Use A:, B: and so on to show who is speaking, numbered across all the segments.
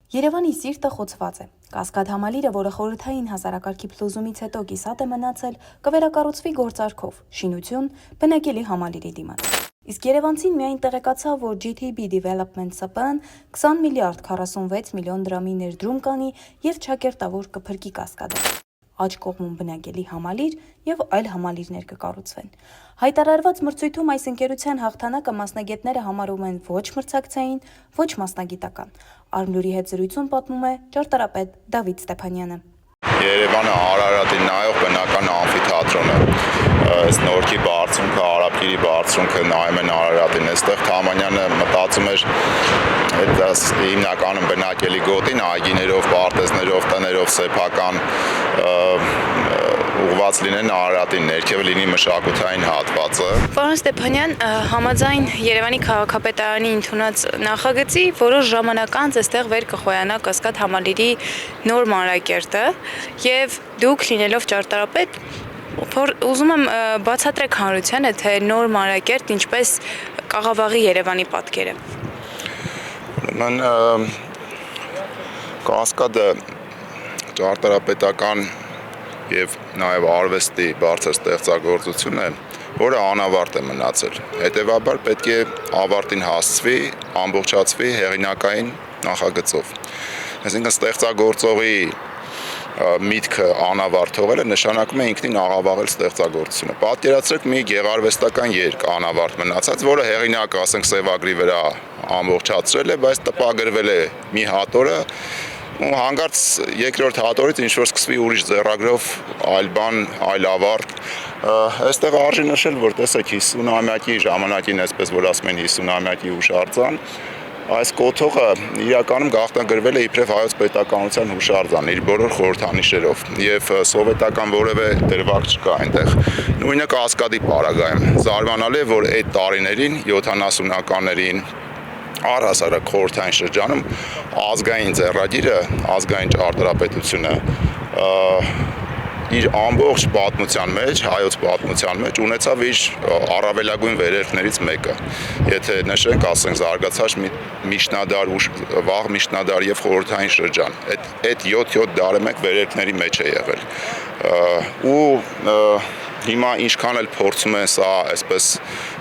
A: Երևանի սիրտը խոցված է։ Կասկադ համալիրը, որը խորհրդային հասարակարգի փլուզումից հետո կիսատ է մնացել, կվերակառուցվի գործարքով, շինություն, բնակելի համալիրի դիմաց։ Իսկ երևանցին միայն տեղեկացավ, որ GTB Development ՍՊԸ-ն 20 միլիարդ 46 միլիոն դրամի ներդրում կանի և ճակերտավոր կփրկի Կասկադը։ Աջ կողմում բնակելի համալիր և այլ համալիրներ կկառուցվեն։ Հայտարարված մրցույթում այս ընկերության հաղթանակը մասնագետները համարում են ոչ մրցակցային, ոչ մասնագիտական։ Արմնուրի հետ զրույցում պատմում է ճարտարապետ Դավիթ Ստեփանյանը։
B: Երևանը Արարատին նայող բնական ամֆիթատրոնը, այս Նորքի բարձունքը, Արաբկիրի բարձունքը նայում են Արարատին, այստեղ Թամանյանը մտածում էր այդ հիմնականում բնակելի գոտին, այգիներով, պարտեզներով, տներով, սեփական ուղղված լինեն Արարատին, ներքևը լինի մշակութային հատվածը։
A: Պարոն Ստեփանյան, համաձայն Երևանի քաղաքապետարանի ընդունած նախագծի, որոշ ժամանակ անց այստեղ վեր կխոյանա Կասկադ համալիրի նոր մանրակերտը, եւ դուք լինելով ճարտարապետ, ուզում եմ բացատրեք հանրությանը, թե նոր մանրակերտ ինչպես կաղավաղի Երևանի պատկերը։
B: Կասկադը ճարտարապետական և նաև արվեստի բարձր ստեղծագործություն է, որը անավարտ է մնացել։ Հետևաբար պետք է ավարտին հասցվի, ամբողջացվի հեղինակային նախագծով։ Այսինքն ստեղծագործողի միտքը անավարտ թողելը նշանակում է ինքնին աղավաղել ստեղծագործությունը։ Պատկերացրեք մի գեղարվեստական երգ անավարտ մնացած, որը հեղինակը, ասենք, սևագրի վրա ամբողջացրել է, բայց տպագրվել է մի հատորը, ու հանկարծ երկրորդ հատորից ինչ-որ սկսվի ուրիշ ձեռագրով այլ բան, այլ ավարտ։ Այստեղ արժի նշել, որ տեսեք 50-ամյակի ժամանակին, այսպես որ ասում են 50-ամյակի հուշարձան, այս կոթողը իրականում գաղտնագրվել է իբրև հայոց պետականության հուշարձան, իր բոլոր խորհրդանիշերով, եւ սովետական որևէ դրվագ չկա այնտեղ։ Նույնը Կասկադի պարագայում։ Զարմանալի է, որ այդ տարիներին 70-ականներին առհասարակ խորհրդային շրջանում ազգային ձեռագիրը, ազգային ճարտարապետությունը իր ամբողջ պատմության մեջ, հայոց պատմության մեջ ունեցավ իր առավելագույն վերելքներից մեկը։ Եթե նշենք, ասենք, զարգացած միջնադար, վաղ միջնադար եւ խորհրդային շրջան, այդ 7 դարը մեկ վերելքների մեջ է եղել։ Ու հիմա ինչքան էլ փորձում են սա այսպես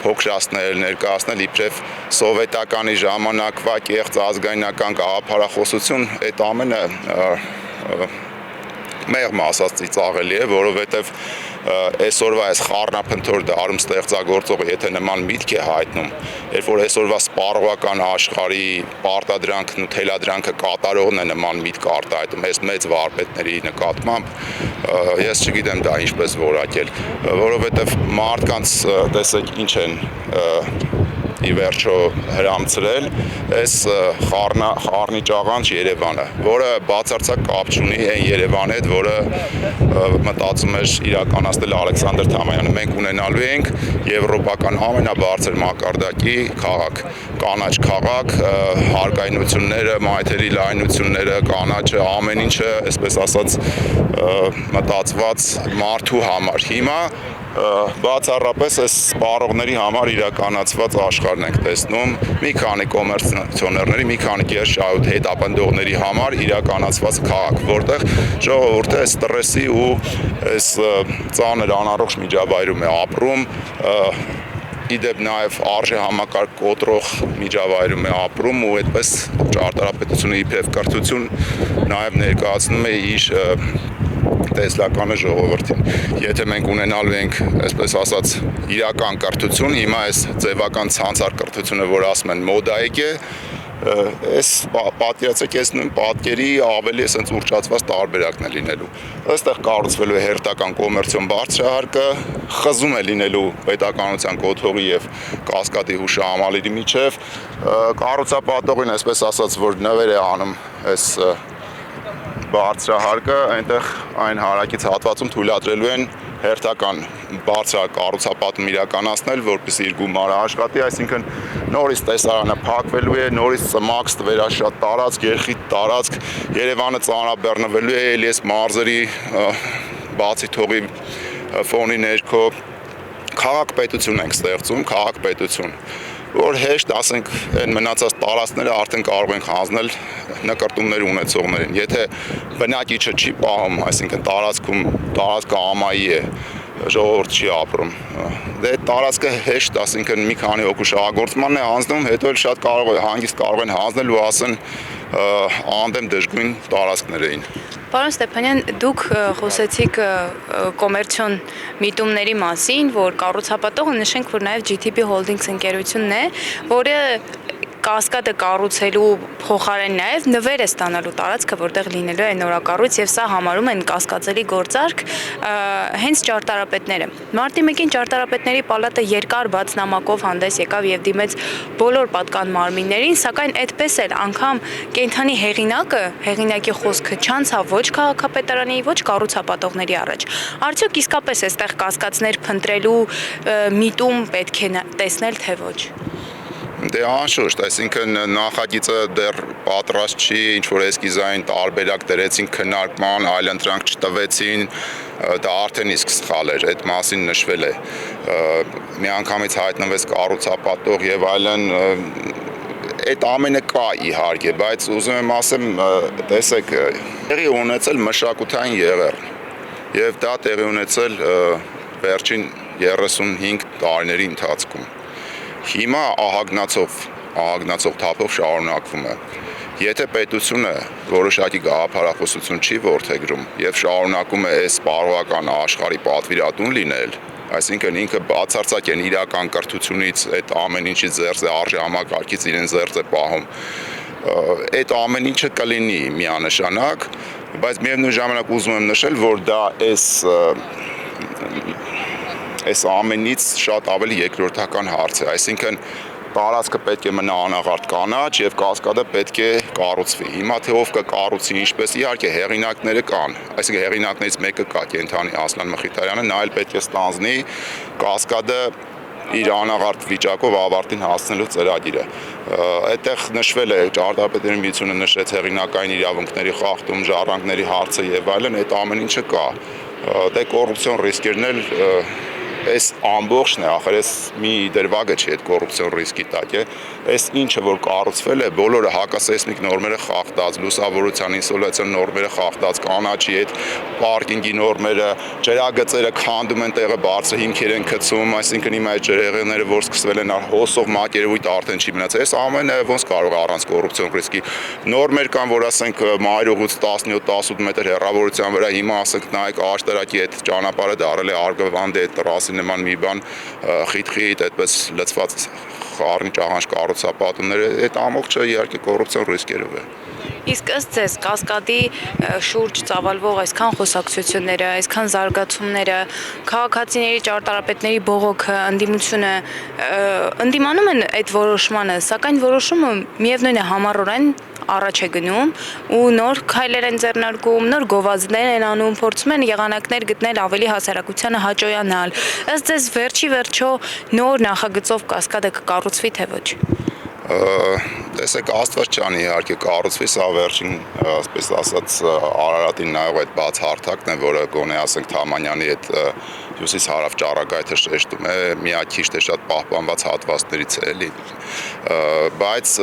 B: փոքրացնել, ներկայացնել իբրև սովետականի ժամանակվա կեղծ ազգայնական գաղափարախոսություն, այդ ամենը մեղմ ասած ծիծաղելի է, որովհետև այսօրվա այս խառնափնթոր դարում ստեղծագործողը եթե նման միտք է հայտնում, երբ որ այսօրվա սպառողական աշխարհի պարտադրանքն ու թելադրանքը կատարողն է նման միտք արտահայտում, այս մեծ վարպետների նկատմամբ, ես չգիտեմ դա ինչպես որակել, որովհետև մարդկանց տեսեք ինչ են ի վերջո հրամցրել այս խառնի ճաղանճ Երևանը, որը բացարձակ կապ չունի այն Երևանի հետ, որը մտածում էր իրականացնել Ալեքսանդր Թամանյանը։ Մենք ունենալու ենք եվրոպական ամենաբարձր մակարդակի քաղաք, կանաչ քաղաք, հարկայնությունները, մայթերի լայնությունները, կանաչը, ամեն ինչը, այսպես ասած, մտածված մարդու համար։ Հիմա բացառապես այս սպառողների համար իրականացված աշխարհն ենք տեսնում, մի քանի կոմերցիոներների, մի քանի կիրճ հետապնդողների համար իրականացված քաղաք, որտեղ ժողովուրդը այս ստրեսի ու այս ծանր անառողջ միջավայրում է ապրում, իդեպ նաև արժե համակարգ կոտրող միջավայրում է ապրում ու այդպես ճարտարապետությունը իբրև կրթություն նաև ներկայացնում է իր տեսլականը ժողովրդին։ Եթե մենք ունենալու ենք, այսպես ասած, իրական կրթություն, հիմա այս ձևական ցանցար կրթությունը, որ ասում են մոդայիկ է, այս պատկերացրեք, այս նույն պատկերի ավելի էսենց ուռճացված տարբերակն է լինելու։ Այստեղ կառուցվելու է հերթական կոմերցիոն բարձրահարկը, խզում է լինելու պետականության կոթողի եւ Կասկադի հուշահամալիրի միջև, կառուցապատողին, այսպես ասած, որ նվեր է անում այս բարձրահարկը, այնտեղ այն հարակից հատվածում թույլատրելու են հերթական բարձրահարկ կառուցապատում իրականացնել, որպեսզի իր գումարը աշխատի, այսինքն նորից տեսարանը փակվելու է, նորից ծմակս վերաշատ տարածք, երխիտ տարածք, Երևանը ծանրաբեռնվելու է էլի այս մարզերի բացի թողի ֆոնի ներքո, քաղաք պետություն ենք ստեղծում, քաղաք պետություն, որ հեշտ ասենք այն մնացած տարածքները արդեն կարող ենք հանձնել նկարտումներ ունեցողներին։ Եթե բնակիչը չի պահում, այսինքն տարածքը ամայի է, ժողովուրդ չի ապրում։ Դե տարածքը հեշտ, ասինքն մի քանի հոգու շահագործմանն է հանձնում, հետո էլ շատ հանգիստ կարող են հանձնել ու ասեն անդեմ դժգույն տարածքներ էին։
C: Պարոն Ստեփանյան, դուք խոսեցիք կոմերցիոն միտումների մասին, որ կառուցապատողը նշենք, որ նաև GTP Holdings ընկերությունն է, որը կասկադը կառուցելու փոխարեն նաև նվեր է ստանալու տարածքը, որտեղ լինելու է նորակառույց, եւ սա համարում են կասկածելի գործարք հենց ճարտարապետները։ Մարտի 1-ին ճարտարապետների պալատը երկար բաց նամակով հանդես եկավ եւ դիմեց բոլոր պատկան մարմիններին, սակայն այդպես էլ անգամ կենթանի հեղինակի խոսքը չանցավ ոչ քաղաքապետարանի, ոչ կառուցապատողների առաջ։ Արդյոք իսկապես այստեղ կասկածներ փնտրելու միտում պետք է տեսնել, թե ոչ։
B: Դե անշուշտ, այսինքն նախագիծը դեռ պատրաստ չի, ինչ-որ էսկիզային տարբերակ դրեցին քննարկման, այլընտրանք չտվեցին, դա արդեն իսկ սխալ էր, այդ մասին նշվել է։ Միանգամից հայտնվեց կառուցապատող եւ այլն, այդ ամենը կա իհարկե, բայց ուզում եմ ասեմ, տեսեք, տեղի ունեցել մշակութային եղեռ եւ դա տեղի ունեցել վերջին 35 տարիների ընթացքում։ Հիմա ահագնացող թափով շարունակվում է։ Եթե պետությունը որոշակի գաղափարախոսություն չի որդեգրում եւ շարունակում է այս սպառողական աշխարհի պատվիրատուն լինել, այսինքն ինքը բացարձակ են իրական կրթությունից այդ ամեն ինչի ձեռձ է արժեհամակարգից իրեն ձեռձ է պահում, այդ ամեն ինչը կլինի միանշանակ, բայց միևնույն ժամանակ ուզում եմ նշել, որ դա այս ամենից շատ ավելի երկրորդական հարց է, այսինքն տարածքը պետք է մնա անաղարտ կանաչ եւ կասկադը պետք է կառուցվի։ Հիմա թե ով կկառուցի, ինչպես իհարկե հեղինակները կան, այսինքն հեղինակներից մեկը կա Կենթանի Ասլան Մխիթարյանը, նա էլ պետք է ստանձնի կասկադը իր անաղարտ վիճակով ավարտին հասցնելու ծրագիրը։ Այդտեղ նշվել է ճարտարապետների միությունը նշեց հեղինակային իրավունքների խախտում, ժառանգների հարցը եւ այլն, այդ ամեն ինչը կա։ Դե կոռուպցիոն ռիսկերն էլ այս ամբողջն է, ախր այս մի դրվագը չի այդ կոռուպցիոն ռիսկի տակ է, այս ինչը որ կառուցվել է, բոլորը հակասեյսմիկ նորմերը խախտած, լուսավորության ինսոլացիոն նորմերը խախտած, կանաչի այդ պարկինգի նորմերը, ջրագծերը քանդում են տեղը բարձր հիմքեր են գցում, այսինքն հիմա այդ ջրհեղեղները որ սկսվել են հոսող մակերևույթ արդեն չի մնացել, այս ամենը ոնց կարող է առանց կոռուպցիոն ռիսկի նորմեր կան, որ ասենք մայրուղուց 17-18 մետր հեռավորության վրա հիմա ասենք նայեք աշտարակի այդ ճանապարհը դարել է արգվանդ է տրասի նման մի բան խիտ այդպես լցված խառնի ճաղանջ կառուցապատումները, այդ ամբողջը իհարկե կոռուպցիոն ռիսկերով է։
C: Իսկ ըստ ձեզ կասկադի շուրջ ծավալվող այսքան խոսակցությունները, այսքան զարգացումները, քաղաքացիների, ճարտարապետների բողոքը, ընդդիմությունը ընդդիմանում են այդ որոշմանը, սակայն որոշումը միևնույն է համառորեն առաջ է գնում ու նոր քայլեր են ձեռնարկում, նոր գովազդներ են անում, փորձում են եղանակներ գտնել ավելի հասարակությանը հաճոյանալ։ Ըստ ձեզ վերջո նոր նախագծով կասկադը կկառուցվի թե ոչ։
B: Տեսեք, Աստված չանի իհարկե կառուցվի, սա վերջին, ասպես ասած, Արարատին նայող այդ բաց հարթակն է, որը գոնե ասենք Թամանյանի այդ հյուսիս-հարավ ճառագայթը շեշտում է, միակ թե շատ պահպանված հատվածներից է էլի, բայց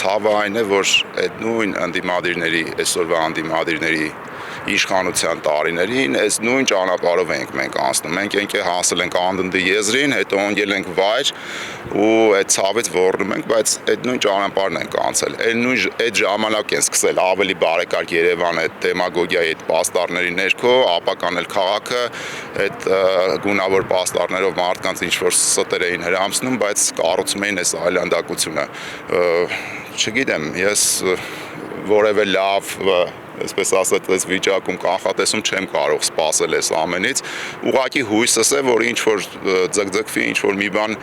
B: ցավը այն է, որ այդ նույն ընդդիմադիրների, այսօրվա ընդդիմադիրների իշխանության տարիներին այս նույն ճանապարհով ենք մենք անցնում։ Մենք ենք հասել ենք անդնդի եզրին, հետո ընկել ենք վայր ու այդ ցավից ոռնում ենք, բայց այդ նույն ճանապարհն ենք անցել։ Այդ ժամանակ են սկսել ավելի բարեկարգ Երևանը այդ դեմագոգիայի այդ պաստառների ներքո, ապականել քաղաքը, այդ գունավոր պաստառներով մարդկանց ինչ որ ստեր էին հրամցնում, բայց կառուցում էին այս այլանդակությունը։ Չգիտեմ, ես որևէ լավ այսպես ասած, այս վիճակում կանխատեսում չեմ կարող սպասել այս ամենից, ուղղակի հույսս է, որ ինչ-որ ձգձգվի, ինչ-որ մի բան,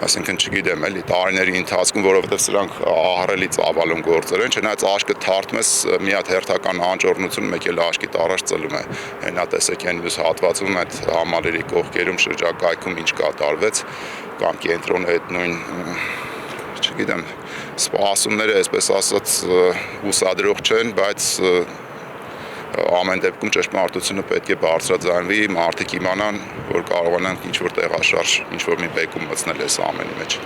B: այսինքն չգիտեմ, էլի տարիների ընթացքում, որովհետև սրանք ահռելի ծավալուն գործեր են, չնայած աշկը թարթում ես մի հատ հերթական անճոռնություն, մեկ էլ աշկիդ առաջ ծլում է։ Հենա տեսեք այն մյուս հատվածում այդ համալիրի կողքերում շրջակայքում ինչ կատարվեց, կամ կենտրոնը այդ նույն չգիտեմ, սպասումները, այսպես ասած, ուսադրող չեն, բայց ամեն դեպքում ճշմարտությունը պետք է բարձրաձայնվի, մարդիկ իմանան, որ կարողանան ինչ-որ տեղաշարժ, ինչ-որ մի բեկում մտցնել այս ամենի մեջ։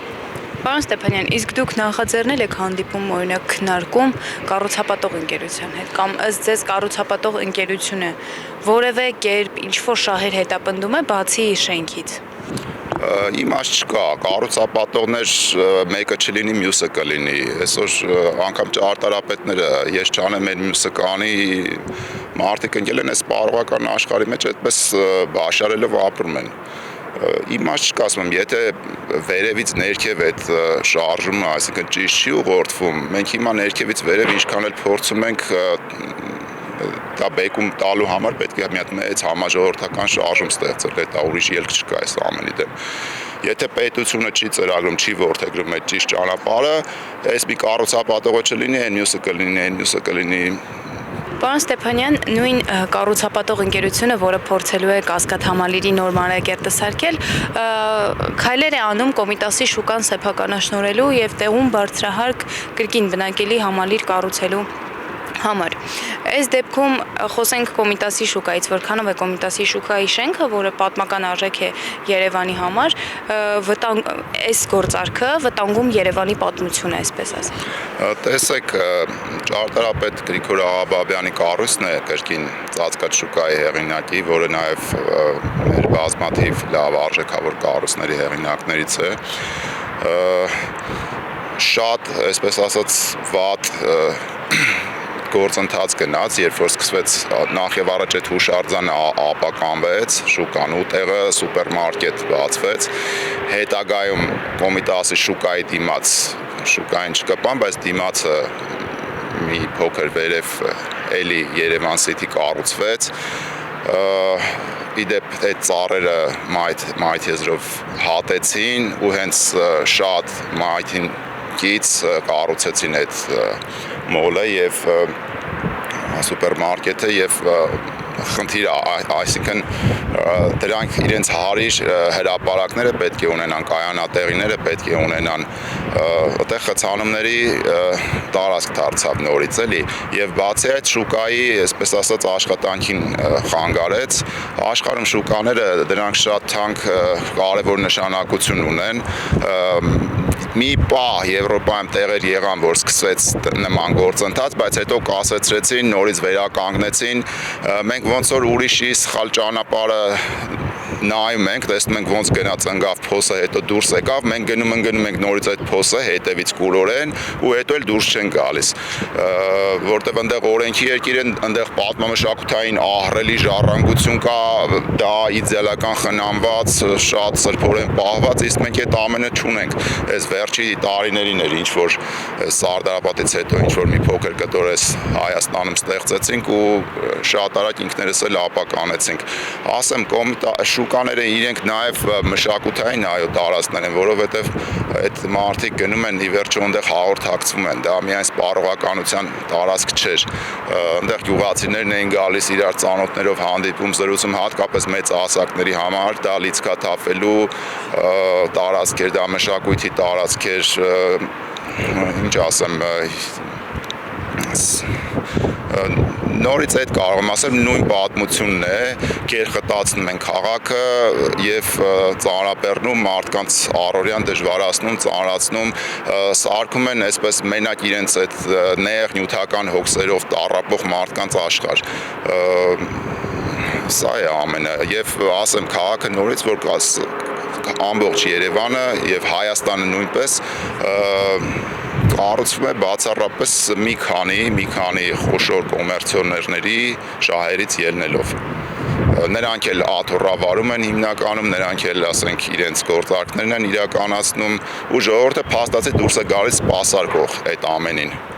C: Պարոն Ստեփանյան, իսկ դուք նախաձեռնել եք հանդիպում, օրինակ քննարկում կառուցապատող ընկերության հետ կամ ըստ ձեզ կառուցապատող ընկերությունը որևէ կերպ ինչ-որ շահեր հետապնդում է բացի շենքից։
B: Իմաստ չկա, կառուցապատողներ մեկը չլինի, մյուսը կլինի։ Այսօր անգամ ճարտարապետները ես չանեմ, մեր մյուսը կանի, մարդիկ ընկել են այս սպառողական աշխարհի մեջ, այդպես բաշարելով ապրում են։ Իմաստ չկա, ասում եմ, եթե վերևից ներքև այդ շարժումը, այսինքն ճիշտ չի ուղղորդվում, մենք հիմա ներքևից վերև ինչքան էլ փորձում ենք դա բեկում տալու համար պետք է մի հատ մեծ համաժողովրդական շարժում ստեղծել, դա ուրիշ ելք չկա այս ամենի դեմ։ Եթե պետությունը չի ծրագրում, չի որդեգրում այդ ճիշտ ճանապարհը, այս մի կառուցապատողը չլինի, այն մյուսը կլինի։
C: Պարոն Ստեփանյան, նույն կառուցապատող ընկերությունը, որը փորձելու է Կասկադ համալիրի նոր մանրակերտը սարքել, քայլեր է անում Կոմիտասի շուկան սեփականաշնորհելու եւ տեղում բարձրահարկ կրկին բնակելի համալիր կառուցելու համար։ Այս դեպքում խոսենք Կոմիտասի շուկայից, որքանով է Կոմիտասի շուկայի շենքը, որը պատմական արժեք է Երևանի համար, այս գործարքը վտանգում Երևանի պատմությունը, այսպես ասեմ։
B: Տեսեք, ճարտարապետ Գրիգոր Աղաբաբյանի կառույցն է կրկին ծածկած շուկայի հեղինակի, որը նաև մեր բազմաթիվ լավ արժեքավոր կառույցների հեղինակներից է։ Շատ, այսպես ասած, վատ գործընթաց գնաց, երբ որ սկսվեց նախ եւ առաջ այդ հուշարձանը ապականվեց, շուկան ու տեղը սուպերմարկետ բացվեց, հետագայում Կոմիտասի շուկայի դիմաց շուկային չկպան, բայց դիմացը մի փոքր վերև էլի Երևան City կառուցվեց, իդեպ այդ ծառերը մայթ եզրով հատեցին ու հենց շատ մայթին կից կառուցեցին այդ մոլը եւ սուպերմարկետը եւ խնդիրը, այսինքն դրանք իրենց հարիր հրապարակները պետք է ունենան, կայանատեղիները պետք է ունենան, այդտեղ խցանումների տարածք դարձավ նորից էլի եւ բացի այդ շուկայի, այսպես ասած, աշխատանքին խանգարեց, աշխարհում շուկաները դրանք շատ թանկ կարևոր նշանակություն ունեն, մի պահ Եվրոպայում տեղեր եղան, որ սկսվեց նման գործընթաց, բայց հետո կասեցրեցին, նորից վերականգնեցին, մենք ոնց որ ուրիշի սխալ ճանապարհը նայում ենք, տեսնում ենք ոնց գնաց ընկավ փոսը, հետո դուրս եկավ, մենք գնում ենք նորից այդ փոսը հետևից կուրորեն ու հետո էլ դուրս չեն գալիս, որտեղ այնտեղ օրենքի երկիր են, այնտեղ պատմամշակութային ահռելի ժառանգություն կա, դա իդեալական խնամված, շատ սրբորեն պահված, իսկ մենք այդ ամենը չունենք։ Այս վերջի տարիներին էր ինչ որ Սարդարապետից հետո ինչ որ մի փոքր կտոր Հայաստանում ստեղծեցինք ու շատ արագ ինքներս էլ ապականեցինք։ Ասեմ, շուկաները իրենք նաև մշակութային տարածքներ են, որովհետև այդ մարդիկ գնում են ի վերջո այնտեղ հաղորդակցվում են, դա միայն սպառողականության տարածք չէր, այնտեղ գյուղացիներն էին գալիս իրար ծանոթներով հանդիպում, զրուցում, հատկապես մեծ հասակների համար, դա լիցքաթափելու տարածք էր, դա մշակույթի տարածք էր, ինչ ասեմ, նորից այդ կարող եմ ասել նույն պատմությունն է, կերխտացնում են քաղաքը եւ ծանրաբեռնում մարդկանց առօրյան դժվարացնում, ծանրացնում, սարքում են այսպես մենակ իրենց այդ նեղ նյութական հոգսերով տառապող մարդկանց աշխարհ։ Սա է ամենը եւ ասեմ քաղաքը նորից որ ամբողջ Երևանը եւ Հայաստանը նույնպես կառուցվում է բացառապես մի քանի խոշոր կոմերցիոներների շահերից ելնելով։ Նրանք էլ աթոռավարում են հիմնականում, նրանք էլ ասենք իրենց գործարքներն են իրականացնում ու ժողովուրդը փաստացի դուրս է գալիս սպասարկող այդ ամենին։